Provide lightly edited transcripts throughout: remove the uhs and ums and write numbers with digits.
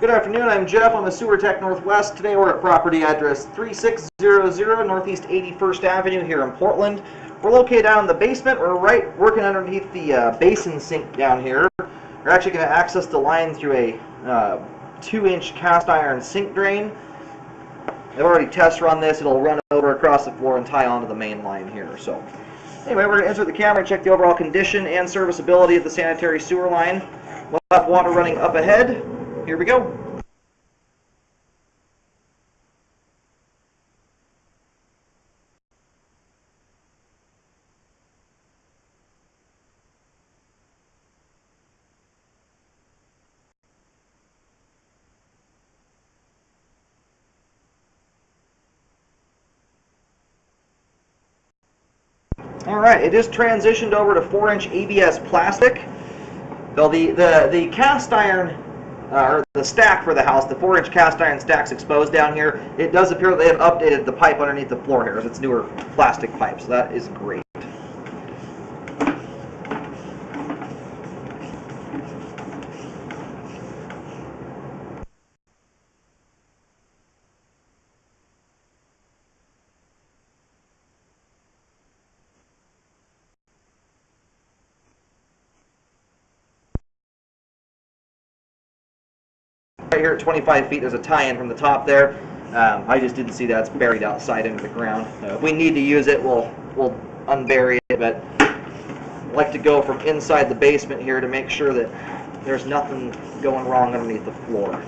Good afternoon, I'm Jeff. I'm a Sewer Tech Northwest. Today we're at property address 3600 Northeast 81st Avenue here in Portland. We're located down in the basement. We're right working underneath the basin sink down here. We're actually going to access the line through a 2-inch cast iron sink drain. I've already test run this. It'll run over across the floor and tie onto the main line here. So anyway, we're going to insert the camera and check the overall condition and serviceability of the sanitary sewer line. We'll have water running up ahead. Here we go. Alright, it is transitioned over to 4-inch ABS plastic. Though the cast iron, or the stack for the house, the 4-inch cast iron stack's exposed down here. It does appear that they have updated the pipe underneath the floor here, as it's newer plastic pipe, so that is great. Right here at 25 feet, there's a tie-in from the top there. I just didn't see that. It's buried outside into the ground. If we need to use it, we'll unbury it, but I like to go from inside the basement here to make sure that there's nothing going wrong underneath the floor.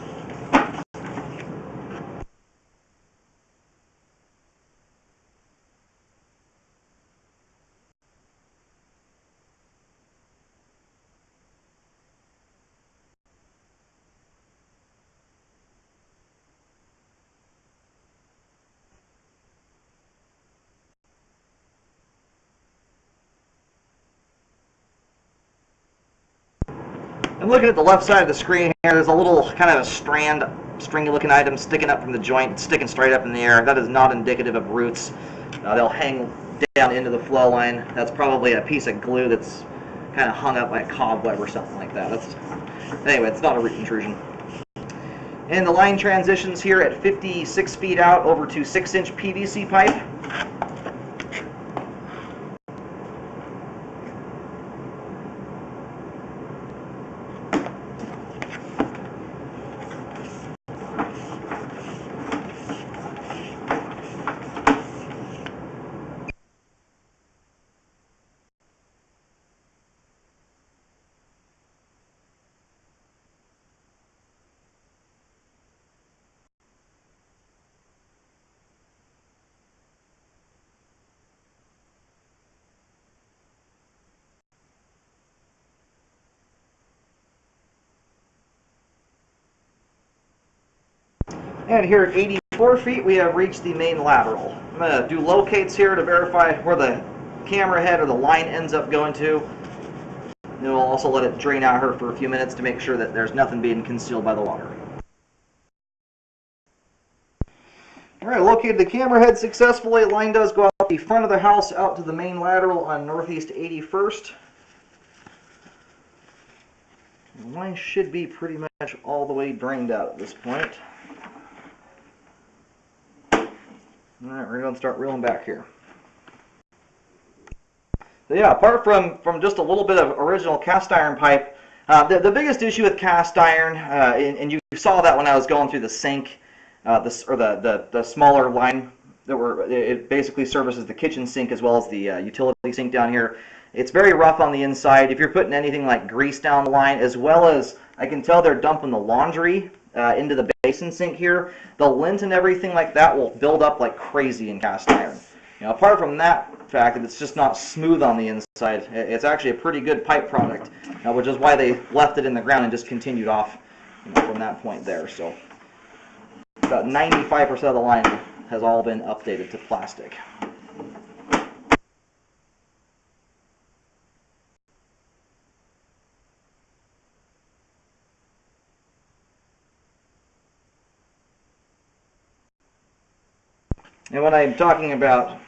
I'm looking at the left side of the screen here. There's a little kind of a stringy looking item sticking up from the joint, sticking straight up in the air. That is not indicative of roots. They'll hang down into the flow line. That's probably a piece of glue that's kind of hung up by a cobweb or something like that. Anyway, it's not a root intrusion. And the line transitions here at 56 feet out over to 6-inch PVC pipe. And here at 84 feet, we have reached the main lateral. I'm going to do locates here to verify where the camera head or the line ends up going to. And we'll also let it drain out here for a few minutes to make sure that there's nothing being concealed by the water. Alright, located the camera head successfully. The line does go out the front of the house out to the main lateral on Northeast 81st. The line should be pretty much all the way drained out at this point. Alright, we're going to start reeling back here. So yeah, apart from just a little bit of original cast iron pipe, the biggest issue with cast iron, and you saw that when I was going through the sink, the smaller line it basically services the kitchen sink as well as the utility sink down here. It's very rough on the inside. If you're putting anything like grease down the line, as well as I can tell they're dumping the laundry into the basin sink here, the lint and everything like that will build up like crazy in cast iron. You know, apart from that fact that it's just not smooth on the inside, it's actually a pretty good pipe product, which is why they left it in the ground and just continued off from that point there. So about 95% of the line has all been updated to plastic. And when I'm talking about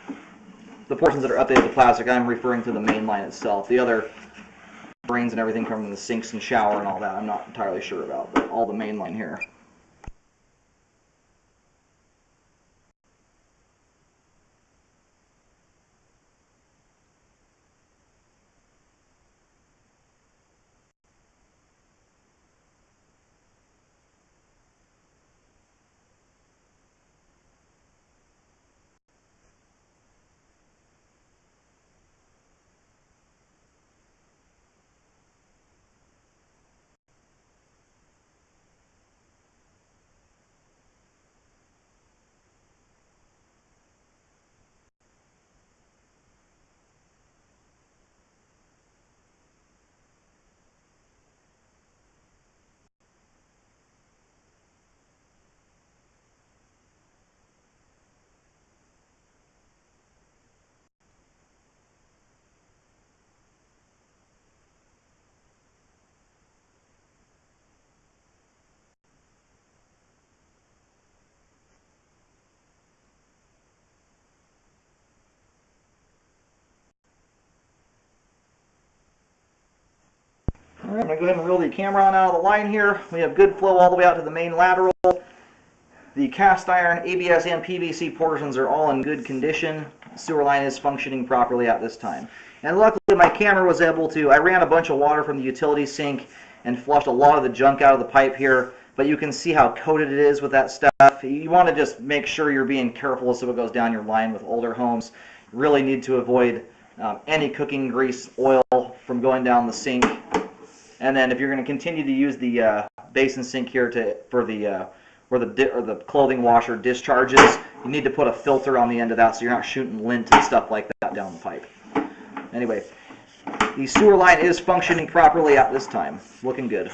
the portions that are updated to plastic, I'm referring to the main line itself. The other drains and everything from the sinks and shower and all that, I'm not entirely sure about, but all the main line here. to go ahead and reel the camera on out of the line here. We have good flow all the way out to the main lateral. The cast iron, ABS, and PVC portions are all in good condition. The sewer line is functioning properly at this time. And luckily my camera was able to, I ran a bunch of water from the utility sink and flushed a lot of the junk out of the pipe here, but you can see how coated it is with that stuff. You want to just make sure you're being careful so it goes down your line with older homes. You really need to avoid any cooking grease, oil from going down the sink. And then if you're going to continue to use the basin sink here for the where the clothing washer discharges, you need to put a filter on the end of that so you're not shooting lint and stuff like that down the pipe. Anyway, the sewer line is functioning properly at this time. Looking good.